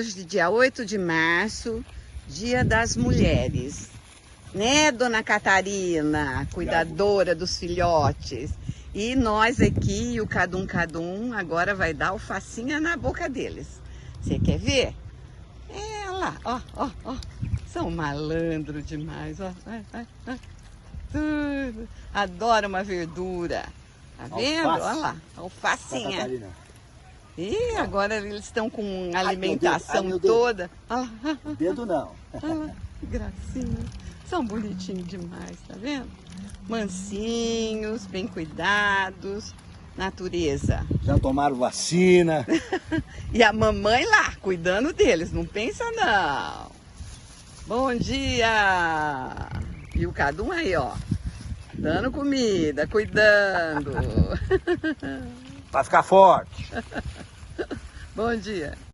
Hoje, dia 8 de março, Dia das Mulheres. Né, dona Catarina, cuidadora dos filhotes? E nós aqui, o Cadum agora vai dar alfacinha na boca deles. Você quer ver? É, lá, ó. São malandro demais, ó. Tudo. Adora uma verdura. Tá vendo? Olha lá, alfacinha. E agora eles estão com alimentação toda. Olha lá. Dedo não. Olha lá, que gracinha. São bonitinhos demais, tá vendo? Mansinhos, bem cuidados. Natureza. Já tomaram vacina. E a mamãe lá, cuidando deles, não pensa não. Bom dia! E o Cadum aí, ó, dando comida, cuidando. Pra ficar forte. Bom dia.